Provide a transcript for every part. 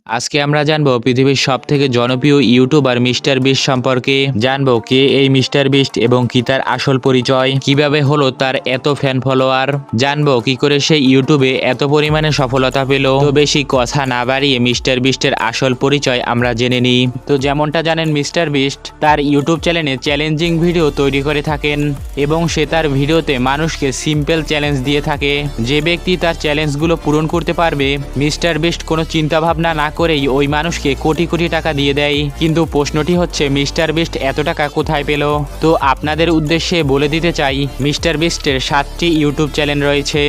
আজকে আমরা জানবো পৃথিবীর সবথেকে জনপ্রিয় ইউটিউবার মিস্টার বিস্ট সম্পর্কে। জানবো কে এই মিস্টার বিস্ট এবং কি তার আসল পরিচয়, কিভাবে হলো তার এত ফ্যান ফলোয়ার, জানবো কি করে সে ইউটিউবে এত পরিমাণে সফলতা পেল। তো বেশি কথা না বাড়িয়ে মিস্টার বিস্টের আসল পরিচয় আমরা জেনে নিই। তো যেমনটা জানেন, মিস্টার বিস্ট তার ইউটিউব চ্যানেলে চ্যালেঞ্জিং ভিডিও তৈরি করে থাকেন এবং সে তার ভিডিওতে মানুষকে সিম্পল চ্যালেঞ্জ দিয়ে থাকে। যে ব্যক্তি তার চ্যালেঞ্জগুলো পূরণ করতে পারবে, মিস্টার বিস্ট কোনো চিন্তা ভাবনা না করেই ওই মানুষকে কোটি কোটি টাকা দিয়ে দেয়। কিন্তু প্রশ্নটি হচ্ছে, মিস্টার বিস্ট এত টাকা কোথায় পেল? তো আপনাদের উদ্দেশ্যে বলে দিতে চাই, মিস্টার বিস্টের 7টি ইউটিউব চ্যানেল রয়েছে।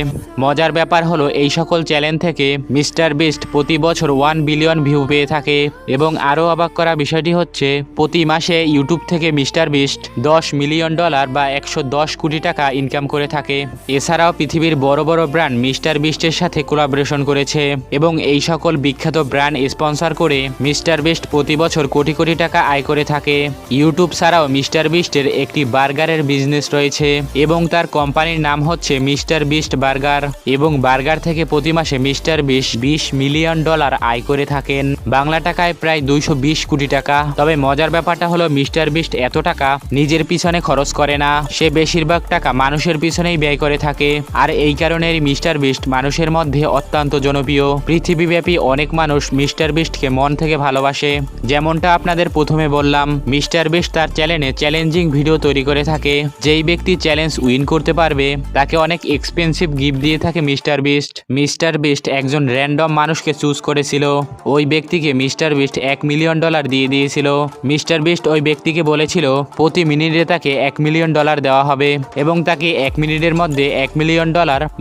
মজার ব্যাপার হলো, এই সকল চ্যানেল থেকে মিস্টার বিস্ট প্রতি বছর 1 বিলিয়ন ভিউ পেয়ে থাকে। এবং আরও অবাক করা বিষয়টি হচ্ছে, প্রতি মাসে ইউটিউব থেকে মিস্টার বিস্ট $10 মিলিয়ন বা 110 কোটি টাকা ইনকাম করে থাকে। এছাড়াও পৃথিবীর বড় বড় ব্র্যান্ড মিস্টার বিস্টের সাথে কোলাবোরেশন করেছে এবং এই সকল বিখ্যাত ব্র্যান্ড স্পন্সর করে মিস্টার বিস্ট প্রতি বছর কোটি কোটি টাকা আয় করে থাকে। ইউটিউব ছাড়াও মিস্টার বিস্টের একটি বার্গারের বিজনেস রয়েছে এবং তার কোম্পানির নাম হচ্ছে মিস্টার বিস্ট বার্গার, এবং বার্গার থেকে প্রতি মাসে মিস্টার বিস্ট $20 মিলিয়ন আয় করে থাকেন, বাংলা টাকায় প্রায় 220 কোটি টাকা। তবে মজার ব্যাপারটা হলো, মিস্টার বিস্ট এত টাকা নিজের পিছনে খরচ করে না, সে বেশিরভাগ টাকা মানুষের পিছনেই ব্যয় করে থাকে। আর এই কারণেই মিস্টার বিস্ট মানুষের মধ্যে অত্যন্ত জনপ্রিয়। পৃথিবীব্যাপী অনেক মানুষ মিস্টার বিস্টকে মন থেকে ভালোবাসে। যেমনটা আপনাদের প্রথমে বললাম, মিস্টার বিস্ট তার চ্যানেলে চ্যালেঞ্জিং ভিডিও তৈরি করে থাকে। যেই ব্যক্তি চ্যালেঞ্জ উইন করতে পারবে তাকে অনেক এক্সপেন্সিভ গিফট দিয়ে থাকে মিস্টার বিস্ট। মিস্টার বিস্ট একজন র্যান্ডম মানুষকে চুজ করেছিল, ওই ব্যক্তিকে মিস্টার বিস্ট $1 মিলিয়ন দিয়ে দিয়েছিল। মিস্টার বিস্ট ওই ব্যক্তিকে বলেছিল প্রতি মিনিটে তাকে $1 মিলিয়ন দেওয়া হবে এবং তাকে 1 মিনিটের মধ্যে $1 মিলিয়ন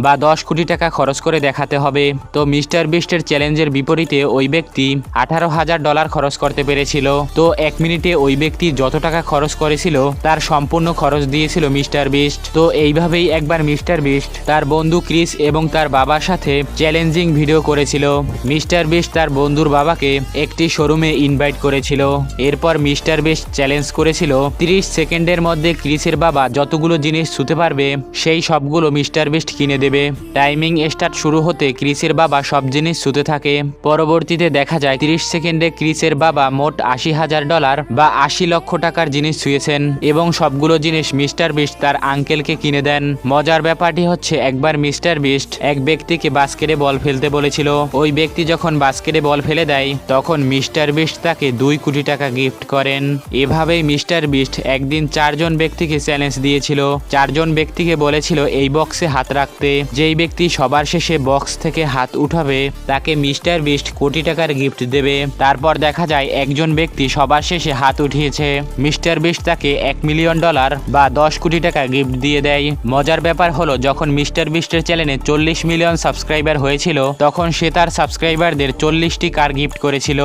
বা 10 কোটি টাকা খরচ করে দেখাতে হবে। তো মিস্টার বিস্টের চ্যালেঞ্জের বিপরীতে ওই ব্যক্তি $18,000 খরচ করতে পেরেছিল। তো 1 মিনিটে ওই ব্যক্তি যত টাকা খরচ করেছিল তার সম্পূর্ণ খরচ দিয়েছিল মিস্টার বিস্ট। তো এইভাবেই একবার মিস্টার বিস্ট তার বন্ধু ক্রিস এবং তার বাবার সাথে চ্যালেঞ্জিং ভিডিও করেছিল। মিস্টার বিস্ট তার বন্ধুর বাবাকে একটি শোরুমে ইনভাইট করেছিল। এরপর মিস্টার বিস্ট চ্যালেঞ্জ করেছিল 30 সেকেন্ডের মধ্যে ক্রিসের বাবা যতগুলো জিনিস ছুঁতে পারবে সেই সবগুলো মিস্টার বিস্ট কিনে দেবে। টাইমিং স্টার্ট শুরু হতে ক্রিসের বাবা সব জিনিস ছুঁতে থাকে। পরবর্তীতে দেখা যায় 30 সেকেন্ডে ক্রিসের বাবা মোট $80,000 বা 80 লক্ষ টাকার জিনিস ছুঁয়েছেন এবং সবগুলো জিনিস মিস্টার বিস্ট তার আঙ্কেলকে কিনে দেন। মজার ব্যাপারটি হচ্ছে, একবার মিস্টার বিস্ট এক ব্যক্তিকে বাস্কেটে বল ফেলতে বলেছিল। ওই ব্যক্তি যখন বাস্কেটে বল ফেলে দেয় তখন মিস্টার বিস্ট তাকে 2 কোটি টাকা গিফট করেন। এভাবেই মিস্টার বিস্ট একদিন 4 জন ব্যক্তিকে চ্যালেঞ্জ দিয়েছিল। 4 জন ব্যক্তিকে বলেছিল এই বক্সে হাত রাখতে। যেই ব্যক্তি সবার শেষে বক্স থেকে হাত উঠাবে তাকে মিস্টার বিস্ট কোটি টাকার গিফট দেবে। তারপর দেখা যায় একজন ব্যক্তি সবার শেষে হাত উঠিয়েছে, মিস্টার বিস্ট তাকে $1 মিলিয়ন বা 10 কোটি টাকা গিফট দিয়ে দেয়। মজার ব্যাপার হলো, যখন মিস্টার বিস্টের চ্যানেলে 40 মিলিয়ন সাবস্ক্রাইবার হয়েছিল তখন সে তার সাবস্ক্রাইবারদের 40টি কার গিফট করেছিল।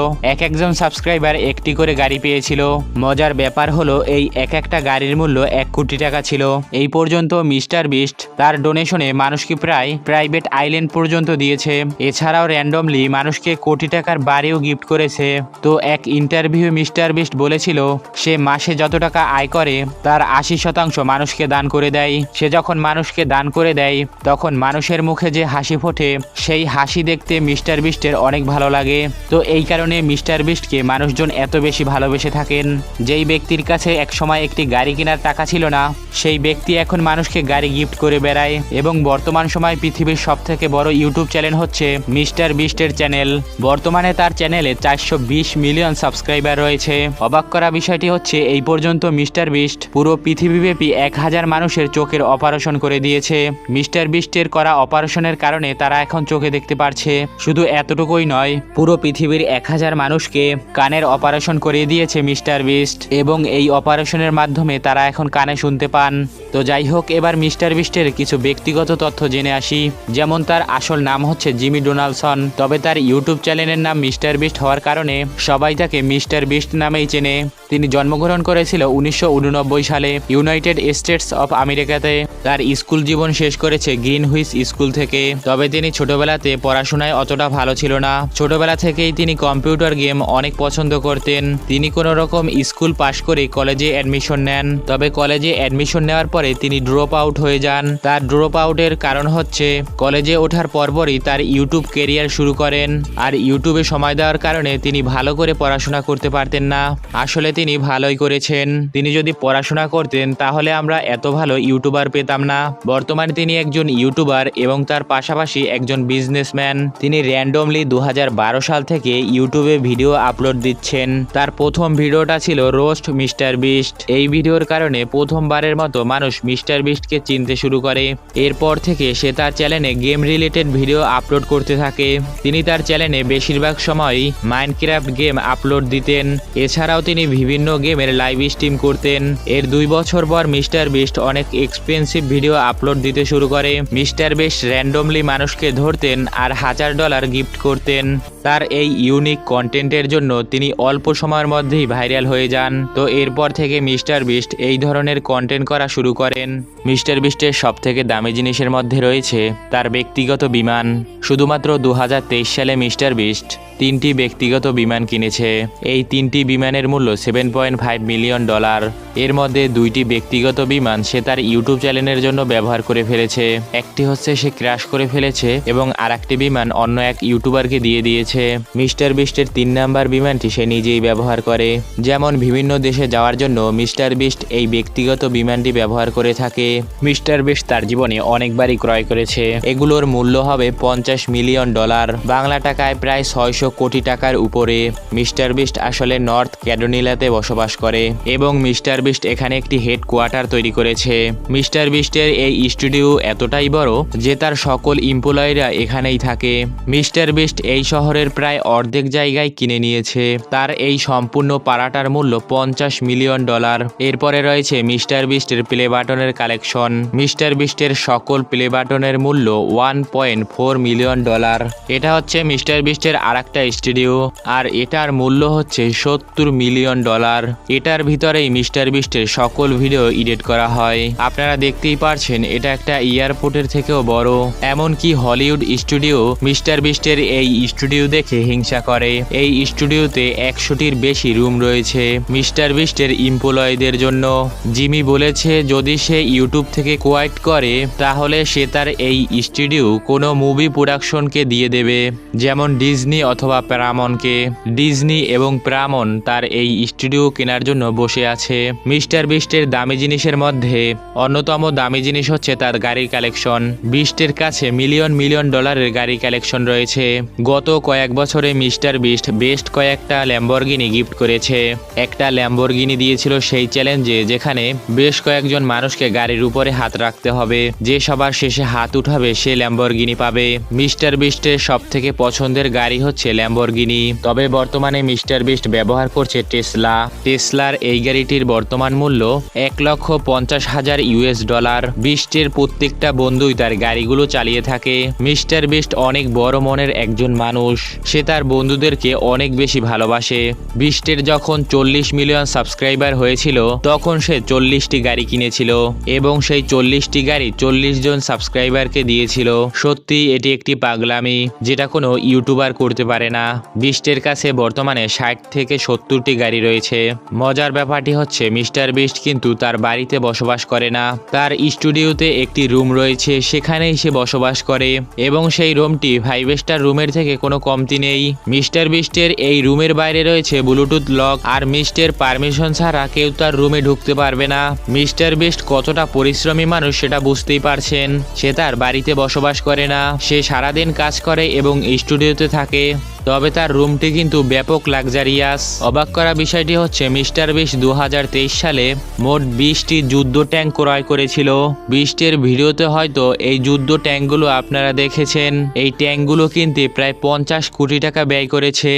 একজন সাবস্ক্রাইবার একটি করে গাড়ি পেয়েছিল। মজার ব্যাপার হলো, এই একটা গাড়ির মূল্য 1 কোটি টাকা ছিল। এই পর্যন্ত মিস্টার বিস্ট তার ডোনেশনে মানুষকে প্রায় প্রাইভেট আইল্যান্ড পর্যন্ত দিয়েছে। এছাড়াও র্যান্ডমলি মানুষকে কোটি টাকার বাড়িও গিফট করেছে। তো এক ইন্টারভিউ মিস্টার বিস্ট বলেছিল সে মাসে যত টাকা আয় করে তার 80% মানুষকে দান করে দেয়। সে যখন মানুষকে দান করে দেয় তখন মানুষের মুখে যে হাসি ফোটে সেই হাসি দেখতে মিস্টার বিস্টের অনেক ভালো লাগে। তো এই কারণে মিস্টার বিস্টকে মানুষজন এত বেশি ভালোবেসে থাকেন। যেই ব্যক্তির কাছে একসময় একটি গাড়ি কেনার টাকা ছিল না, সেই ব্যক্তি এখন মানুষকে গাড়ি গিফট করে বেড়ায়। এবং বর্তমান সময় পৃথিবীর সবথেকে বড় ইউটিউব চ্যানেল হচ্ছে মিস্টার বিস্টের চ্যানেল। বর্তমানে তার চ্যানেলে 420 মিলিয়ন সাবস্ক্রাইবার রয়েছে। অবাক করা বিষয়টি হচ্ছে, এই পর্যন্ত মিস্টার বিস্ট পুরো পৃথিবীব্যাপী 1000 মানুষের চোখের অপারেশন করে দিয়েছে। মিস্টার বিস্টের করা অপারেশনের কারণে তারা এখন চোখে দেখতে পারছে। শুধু এতটুকুই নয়, পুরো পৃথিবীর 1000 মানুষকে কানের অপারেশন করে দিয়েছে মিস্টার বিস্ট এবং এই অপারেশনের মাধ্যমে তারা এখন কানে শুনতে পান। তো যাই হোক, এবার মিস্টার বিস্টের কিছু ব্যক্তিগত তথ্য জেনে আসি। যেমন তার আসল নাম হচ্ছে জিমি ডোনাল্ডসন, তবে তার ইউটিউব চ্যানেলের নাম মিস্টার বিস্ট হওয়ার কারণে সবাই তাকে মিস্টার বিস্ট নামেই চেনে। তিনি জন্মগ্রহণ করেছিল 1989 সালে ইউনাইটেড স্টেটস অফ আমেরিকাতে। তার স্কুল জীবন শেষ করেছে গ্রিনহুইচ স্কুল থেকে। তবে তিনি ছোটবেলাতে পড়াশোনায় অতটা ভালো ছিল না। ছোটবেলা থেকেই তিনি কম্পিউটার গেম অনেক পছন্দ করতেন। তিনি কোনো রকম স্কুল পাশ করে কলেজে অ্যাডমিশন নেন। তবে কলেজে অ্যাডমিশন নেওয়ার পরে তিনি ড্রপ আউট হয়ে যান। তার ড্রপ আউটের কারণ হচ্ছে কলেজে ওঠার পরপরই তার ইউটিউব ক্যারিয়ার শুরু করেন। আর ইউটিউব ইউটিউবে সময় দেওয়ার কারণে তিনি ভালো করে পড়াশোনা করতে পারতেন না। আসলে তিনি ভালোই করেছেন। তিনি যদি পড়াশোনা করতেন তাহলে আমরা এত ভালো ইউটিউবার পেতাম না। বর্তমানে তিনি একজন ইউটিউবার এবং তার পাশাপাশি একজন বিজনেসম্যান। তিনি র্যান্ডমলি 2012 সাল থেকে ইউটিউবে ভিডিও আপলোড দিচ্ছেন। তার প্রথম ভিডিওটা ছিল রোস্ট মিস্টার বিস্ট। এই ভিডিওর কারণে প্রথমবারের মতো মানুষ মিস্টার বিস্টকে চিনতে শুরু করে। এরপর থেকে সে তার চ্যানেলে গেম রিলেটেড ভিডিও আপলোড করতে থাকে। তিনি তার চ্যানেলে বেশিরভাগ সময়ই মাইনক্রাফট গেম আপলোড দিতেন। এছাড়াও তিনি বিভিন্ন গেমের লাইভ স্ট্রিম করতেন। এর 2 বছর পর মিস্টার বিস্ট অনেক এক্সপেন্সিভ ভিডিও আপলোড দিতে শুরু করে। মিস্টার বিস্ট র্যান্ডমলি মানুষকে ধরতেন আর $1000 গিফট করতেন। তার এই ইউনিক কন্টেন্টের জন্য তিনি অল্প সময়ের মধ্যেই ভাইরাল হয়ে যান। তো এরপর থেকে মিস্টার বিস্ট এই ধরনের কন্টেন্ট করা শুরু করেন। মিস্টার বিস্টের সবথেকে দামি জিনিসের মধ্যে রয়েছে তার ব্যক্তিগত বিমান। শুধুমাত্র 2023 সালে মিস্টার বিস্ট 3টি ব্যক্তিগত বিমান কিনেছে। এই 3টি বিমানের মূল্য $7.5 মিলিয়ন। এর মধ্যে 2টি ব্যক্তিগত বিমান সে তার ইউটিউব চ্যানেলের জন্য ব্যবহার করে ফেলেছে। একটি হচ্ছে সে ক্র্যাশ করে ফেলেছে এবং আরেকটি বিমান অন্য এক ইউটিউবারকে দিয়ে দিয়েছে। মিস্টার বিস্টের 3 নাম্বার বিমানটি সে নিজেই ব্যবহার করে। যেমন বিভিন্ন দেশে যাওয়ার জন্য মিস্টার বিস্ট এই ব্যক্তিগত বিমানটি ব্যবহার করে থাকে। মিস্টার বিস্ট তার জীবনে অনেকবারই ক্রয় করেছে। এগুলোর মূল্য হবে $50 মিলিয়ন, বাংলা টাকায় প্রায় 600 কোটি টাকার উপরে। মিস্টার বিস্ট আসলে নর্থ ক্যারোলিনাতে বসবাস করে এবং মিস্টার বিস্ট এখানে একটি হেডকোয়ার্টার তৈরি করেছে। মিস্টার বিস্টের এই স্টুডিও এতটাই বড় যে তার সকল এমপ্লয়িরা এখানেই থাকে। মিস্টার বিস্ট এই শহরের প্রায় অর্ধেক জায়গায় কিনে নিয়েছে। তার এই সম্পূর্ণ পাড়াটার মূল্য $50 মিলিয়ন। এরপরে রয়েছে মিস্টার বিস্টের প্লে বাটনের কালেকশন। মিস্টার বিস্টের সকল প্লে বাটনের মূল্য $1.4 মিলিয়ন। এটা হচ্ছে মিস্টার বিস্টের আরেকটা স্টুডিও আর এটার মূল্য হচ্ছে $70 মিলিয়ন। এটার ভিতরেই মিস্টার বিস্টের সকল ভিডিও এডিট করা হয়। আপনারা দেখতেই পারছেন এটা একটা এয়ারপোর্টের থেকেও বড়। এমনকি হলিউড স্টুডিও মিস্টার বিস্টের এই স্টুডিও দেখে হিংসা করে। এই স্টুডিওতে 100টির বেশি রুম রয়েছে মিস্টার বিস্টের এমপ্লয়ীদের জন্য। জিমি বলেছে যদি সে ইউটিউব থেকে কোয়াইট করে তাহলে সে তার এই স্টুডিও কোনো মুভি প্রোডাকশনকে দিয়ে দেবে, যেমন ডিজনি অথবা প্যারামনকে। ডিজনি এবং প্যারামন তার এই স্টুডিও কেনার জন্য বসে আছে। মিস্টার বিস্টের দামি জিনিসের মধ্যে অন্যতম দামি জিনিস হচ্ছে তার গাড়ির কালেকশন। বিস্টের কাছে মিলিয়ন মিলিয়ন ডলারের গাড়ি কালেকশন রয়েছে। গত কয়েক বছরে মিস্টার বিস্ট বেস্ট কয়েকটা ল্যাম্বরগিনি গিফট করেছে। একটা ল্যাম্বরগিনি দিয়েছিল সেই চ্যালেঞ্জে যেখানে বেশ কয়েকজন মানুষকে গাড়ির উপরে হাত রাখতে হবে। যে সবার শেষে হাত উঠাবে সে ল্যাম্বরগিনি পাবে। মিস্টার বিস্টের সব থেকে পছন্দের গাড়ি হচ্ছে ল্যাম্বরগিনি। তবে বর্তমানে মিস্টার বিস্ট ব্যবহার করছে টেসলা। টেসলার এই গাড়িটির বর্তমান মূল্য $1,50,000। বিস্টের প্রত্যেকটা বন্ধুই তার গাড়িগুলো চালিয়ে থাকে। মিস্টার বিস্ট অনেক বড় মনের একজন মানুষ। সে তার বন্ধুদেরকে অনেক বেশি ভালোবাসে। বিস্টের যখন 40 মিলিয়ন সাবস্ক্রাইবার হয়েছিল তখন সে 40টি গাড়ি কিনেছিল এবং সেই 40টি গাড়ি 40 জন সাবস্ক্রাইবারকে দিয়েছিল। সত্যি এটি একটি পাগলামি যেটা কোনো ইউটিউবার করতে পারে না। বিস্টের কাছে বর্তমানে 60 থেকে 70টি গাড়ি রয়েছে। মজার ব্যাপারটি হচ্ছে মিস্টার বিস্ট কিন্তু তার বাড়িতে বসবাস করে না। তার স্টুডিওতে একটি রুম রয়েছে, সেখানেই সে বসবাস করে এবং সেই রুমটি 5 স্টার রুমের থেকে কোনো কমতি নেই। মিস্টার বিস্টের এই রুমের বাইরে রয়েছে ব্লুটুথ লক আর মিস্টের পারমিশন ছাড়া কেউ তার রুমে ঢুকতে পারবে না। মিস্টার বিস্ট কতটা পরিশ্রমী মানুষ সেটা বুঝতেই পারছেন। সে তার বাড়িতে বসবাস করে না, সে সারাদিন কাজ করে এবং স্টুডিওতে থাকে। তবে তার রুমটি কিন্তু ব্যাপক লাক্সারিয়াস। অবাক করা বিষয়টি হচ্ছে মিস্টার বিস্ট 2023 সালে মোট 20টি যুদ্ধ ট্যাঙ্ক ক্রয় করেছিল। বিস্টের ভিডিওতে হয়তো এই যুদ্ধ ট্যাঙ্কগুলো আপনারা দেখেছেন। এই ট্যাঙ্কগুলো কিনতে প্রায় 50 কোটি টাকা ব্যয় করেছে।